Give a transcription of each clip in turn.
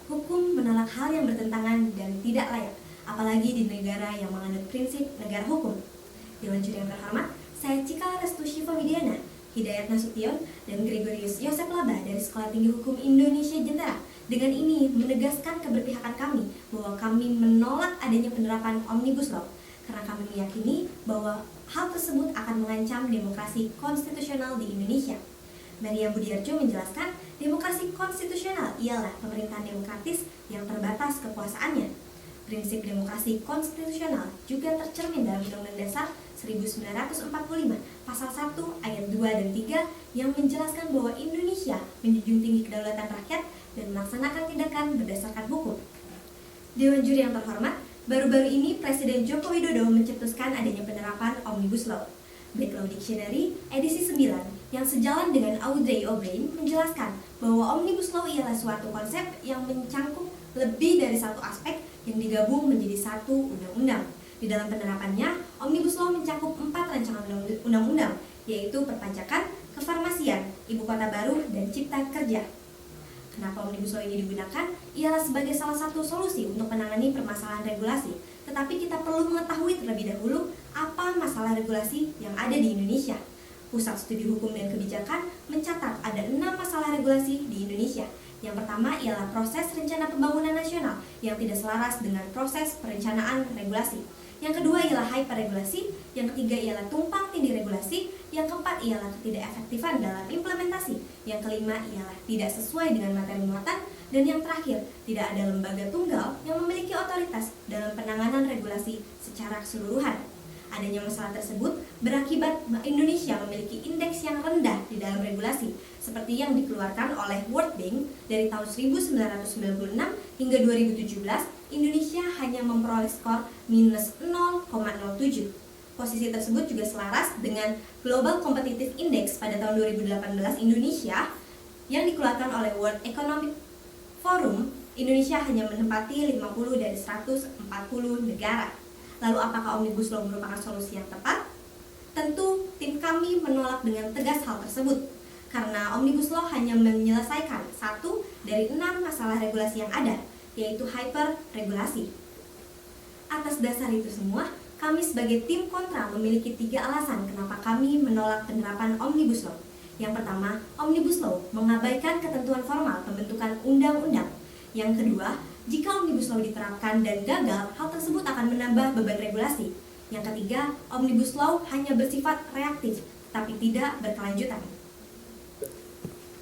Hukum menolak hal yang bertentangan dan tidak layak, apalagi di negara yang menganut prinsip negara hukum. Dewan Juri yang terhormat, saya Cika Restu Syifa Widiana, Hidayat Nasution, dan Gregorius Yosep Laba dari Sekolah Tinggi Hukum Indonesia Jentera dengan ini menegaskan keberpihakan kami bahwa kami menolak adanya penerapan Omnibus Law karena kami meyakini bahwa hal tersebut akan mengancam demokrasi konstitusional di Indonesia. Maria Budiarjo menjelaskan, demokrasi konstitusional ialah pemerintahan demokratis yang terbatas kekuasaannya. Prinsip demokrasi konstitusional juga tercermin dalam Undang-Undang Dasar 1945 Pasal 1 Ayat 2 dan 3 yang menjelaskan bahwa Indonesia menjunjung tinggi kedaulatan rakyat dan melaksanakan tindakan berdasarkan hukum. Dewan Juri yang terhormat, baru-baru ini Presiden Joko Widodo mencetuskan adanya penerapan Omnibus Law. Black Law Dictionary edisi 9 yang sejalan dengan Audrey O'Brien menjelaskan bahwa Omnibus Law ialah suatu konsep yang mencangkup lebih dari satu aspek yang digabung menjadi satu undang-undang. Di dalam penerapannya, Omnibus Law mencakup 4 rancangan undang-undang, yaitu perpajakan, kefarmasian, ibu kota baru, dan cipta kerja. Kenapa Omnibus Law ini digunakan? Ialah sebagai salah satu solusi untuk menangani permasalahan regulasi. Tetapi kita perlu mengetahui terlebih dahulu apa masalah regulasi yang ada di Indonesia. Pusat Studi Hukum dan Kebijakan mencatat ada 6 masalah regulasi di Indonesia. Yang pertama ialah proses rencana pembangunan nasional yang tidak selaras dengan proses perencanaan regulasi. Yang kedua ialah hyperregulasi, yang ketiga ialah tumpang tindih regulasi, yang keempat ialah ketidakefektifan dalam implementasi, yang kelima ialah tidak sesuai dengan materi muatan, dan yang terakhir tidak ada lembaga tunggal yang memiliki otoritas dalam penanganan regulasi secara keseluruhan. Adanya masalah tersebut berakibat Indonesia memiliki indeks yang rendah di dalam regulasi, seperti yang dikeluarkan oleh World Bank dari tahun 1996 hingga 2017, Indonesia hanya memperoleh skor minus 0,07. Posisi tersebut juga selaras dengan Global Competitive Index pada tahun 2018 Indonesia yang dikeluarkan oleh World Economic Forum. Indonesia hanya menempati 50 dari 140 negara. Lalu apakah Omnibus Law merupakan solusi yang tepat? Tentu tim kami menolak dengan tegas hal tersebut karena Omnibus Law hanya menyelesaikan satu dari 6 masalah regulasi yang ada, yaitu hyperregulasi. Atas dasar itu semua, kami sebagai tim kontra memiliki 3 alasan kenapa kami menolak penerapan Omnibus Law. Yang pertama, Omnibus Law mengabaikan ketentuan formal pembentukan undang-undang. Yang kedua, jika Omnibus Law diterapkan dan gagal, hal tersebut akan menambah beban regulasi. Yang ketiga, Omnibus Law hanya bersifat reaktif, tapi tidak berkelanjutan.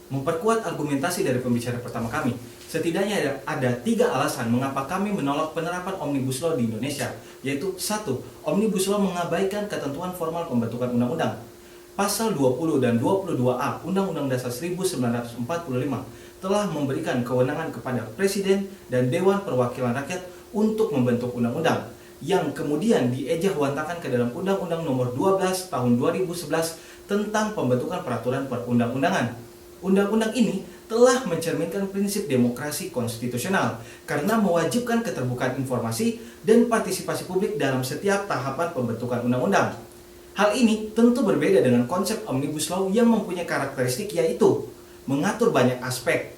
Memperkuat argumentasi dari pembicara pertama kami, setidaknya ada 3 alasan mengapa kami menolak penerapan Omnibus Law di Indonesia, yaitu 1. Omnibus Law mengabaikan ketentuan formal pembentukan undang-undang. Pasal 20 dan 22A Undang-Undang Dasar 1945 telah memberikan kewenangan kepada Presiden dan Dewan Perwakilan Rakyat untuk membentuk undang-undang, yang kemudian diejawantahkan ke dalam Undang-Undang Nomor 12 Tahun 2011 tentang pembentukan peraturan perundang-undangan. Undang-undang ini telah mencerminkan prinsip demokrasi konstitusional karena mewajibkan keterbukaan informasi dan partisipasi publik dalam setiap tahapan pembentukan undang-undang. Hal ini tentu berbeda dengan konsep Omnibus Law yang mempunyai karakteristik yaitu mengatur banyak aspek,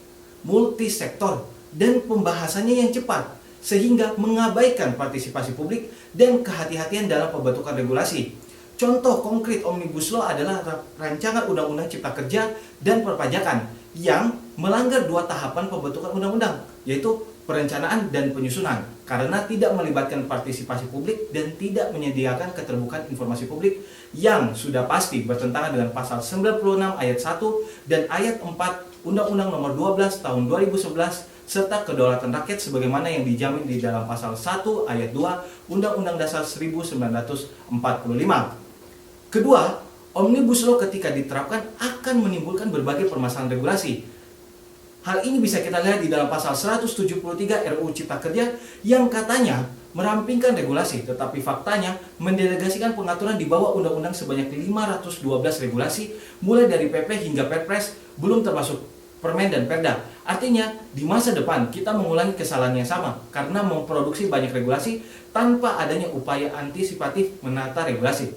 multisektor, dan pembahasannya yang cepat, sehingga mengabaikan partisipasi publik dan kehati-hatian dalam pembentukan regulasi. Contoh konkret Omnibus Law adalah rancangan Undang-Undang Cipta Kerja dan Perpajakan yang melanggar 2 tahapan pembentukan undang-undang, yaitu perencanaan dan penyusunan, karena tidak melibatkan partisipasi publik dan tidak menyediakan keterbukaan informasi publik yang sudah pasti bertentangan dengan pasal 96 ayat 1 dan ayat 4 Undang-Undang Nomor 12 Tahun 2011 serta kedaulatan rakyat sebagaimana yang dijamin di dalam pasal 1 ayat 2 Undang-Undang Dasar 1945. Kedua, Omnibus Law ketika diterapkan akan menimbulkan berbagai permasalahan regulasi. Hal ini bisa kita lihat di dalam pasal 173 RUU Cipta Kerja yang katanya merampingkan regulasi, tetapi faktanya mendelegasikan pengaturan di bawah undang-undang sebanyak 512 regulasi, mulai dari PP hingga Perpres, belum termasuk Permen dan Perda. Artinya, di masa depan kita mengulangi kesalahan yang sama karena memproduksi banyak regulasi tanpa adanya upaya antisipatif menata regulasi.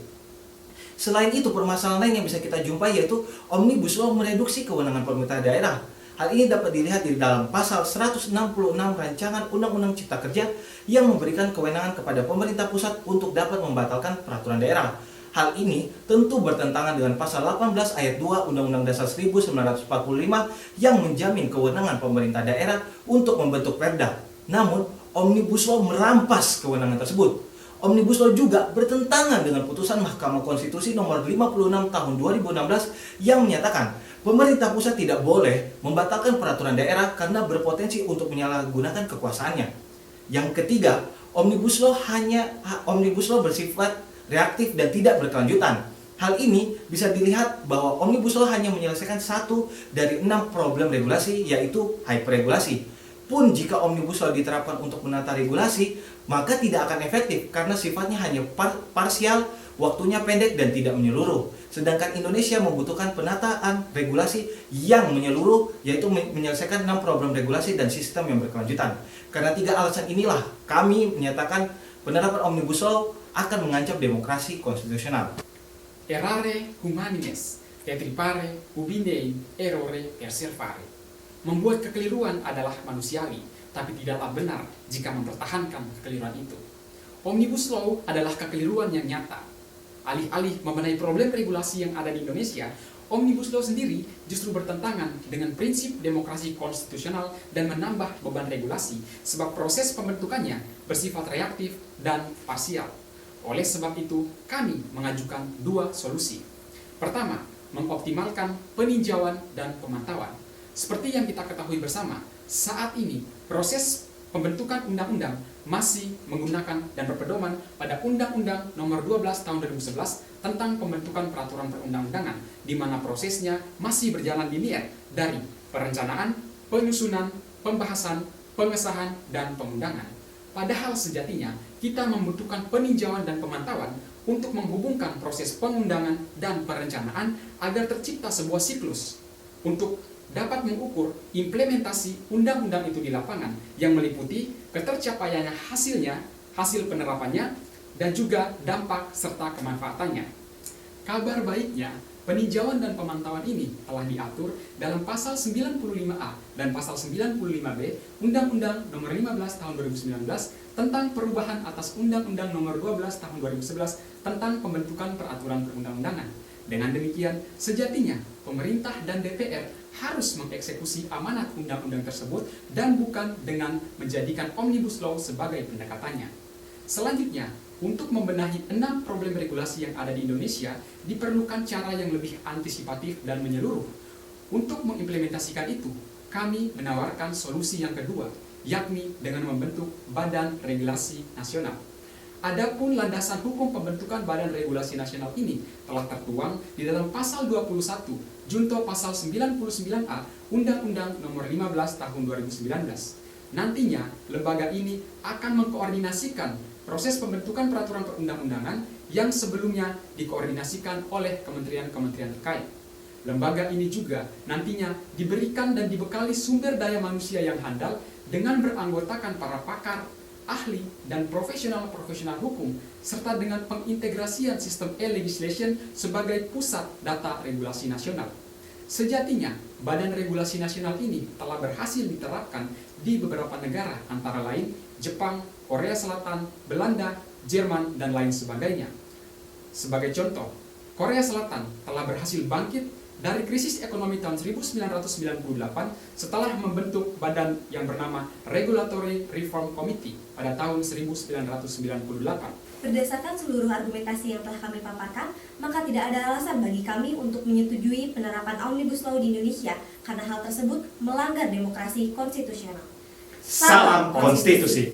Selain itu, permasalahan lain yang bisa kita jumpai yaitu Omnibus Law mereduksi kewenangan pemerintah daerah. Hal ini dapat dilihat di dalam pasal 166 Rancangan Undang-Undang Cipta Kerja yang memberikan kewenangan kepada pemerintah pusat untuk dapat membatalkan peraturan daerah. Hal ini tentu bertentangan dengan pasal 18 ayat 2 Undang-Undang Dasar 1945 yang menjamin kewenangan pemerintah daerah untuk membentuk perda. Namun, Omnibus Law merampas kewenangan tersebut. Omnibus Law juga bertentangan dengan putusan Mahkamah Konstitusi nomor 56 tahun 2016 yang menyatakan pemerintah pusat tidak boleh membatalkan peraturan daerah karena berpotensi untuk menyalahgunakan kekuasaannya. Yang ketiga, Omnibus Law bersifat reaktif dan tidak berkelanjutan. Hal ini bisa dilihat bahwa Omnibus Law hanya menyelesaikan satu dari 6 problem regulasi, yaitu hyperregulasi. Pun jika Omnibus Law diterapkan untuk menata regulasi, maka tidak akan efektif karena sifatnya hanya parsial, waktunya pendek dan tidak menyeluruh. Sedangkan Indonesia membutuhkan penataan regulasi yang menyeluruh, yaitu menyelesaikan 6 problem regulasi dan sistem yang berkelanjutan. Karena 3 alasan inilah kami menyatakan penerapan Omnibus Law akan mengancam demokrasi konstitusional. Errare humanines, detripare, ubindein, errore, perservare. Membuat kekeliruan adalah manusiawi, tapi tidaklah benar jika mempertahankan kekeliruan itu. Omnibus Law adalah kekeliruan yang nyata. Alih-alih membenahi problem regulasi yang ada di Indonesia, Omnibus Law sendiri justru bertentangan dengan prinsip demokrasi konstitusional dan menambah beban regulasi, sebab proses pembentukannya bersifat reaktif dan parsial. Oleh sebab itu, kami mengajukan 2 solusi. Pertama, mengoptimalkan peninjauan dan pemantauan. Seperti yang kita ketahui bersama, saat ini proses pembentukan undang-undang masih menggunakan dan berpedoman pada Undang-Undang Nomor 12 Tahun 2011 tentang pembentukan peraturan perundang-undangan, di mana prosesnya masih berjalan linear dari perencanaan, penyusunan, pembahasan, pengesahan, dan pengundangan. Padahal sejatinya kita membutuhkan peninjauan dan pemantauan untuk menghubungkan proses pengundangan dan perencanaan agar tercipta sebuah siklus untuk dapat mengukur implementasi undang-undang itu di lapangan yang meliputi ketercapaiannya hasil penerapannya, dan juga dampak serta kemanfaatannya. Kabar baiknya, peninjauan dan pemantauan ini telah diatur dalam pasal 95A dan pasal 95B Undang-Undang Nomor 15 Tahun 2019 tentang perubahan atas Undang-Undang Nomor 12 Tahun 2011 tentang pembentukan peraturan perundang-undangan. Dengan demikian, sejatinya pemerintah dan DPR harus mengeksekusi amanat undang-undang tersebut dan bukan dengan menjadikan Omnibus Law sebagai pendekatannya. Selanjutnya, untuk membenahi 6 problem regulasi yang ada di Indonesia, diperlukan cara yang lebih antisipatif dan menyeluruh. Untuk mengimplementasikan itu, kami menawarkan solusi yang kedua, yakni dengan membentuk Badan Regulasi Nasional. Adapun landasan hukum pembentukan Badan Regulasi Nasional ini telah tertuang di dalam pasal 21 junto pasal 99A Undang-Undang Nomor 15 Tahun 2019. Nantinya, lembaga ini akan mengkoordinasikan proses pembentukan peraturan perundang-undangan yang sebelumnya dikoordinasikan oleh kementerian-kementerian terkait. Lembaga ini juga nantinya diberikan dan dibekali sumber daya manusia yang handal dengan beranggotakan para pakar, ahli, dan profesional hukum, serta dengan pengintegrasian sistem e-legislation sebagai pusat data regulasi nasional. Sejatinya, Badan Regulasi Nasional ini telah berhasil diterapkan di beberapa negara, antara lain Jepang, Korea Selatan, Belanda, Jerman, dan lain sebagainya. Sebagai contoh, Korea Selatan telah berhasil bangkit dari krisis ekonomi tahun 1998 setelah membentuk badan yang bernama Regulatory Reform Committee pada tahun 1998. Berdasarkan seluruh argumentasi yang telah kami paparkan, maka tidak ada alasan bagi kami untuk menyetujui penerapan Omnibus Law di Indonesia karena hal tersebut melanggar demokrasi konstitusional. Salam konstitusi.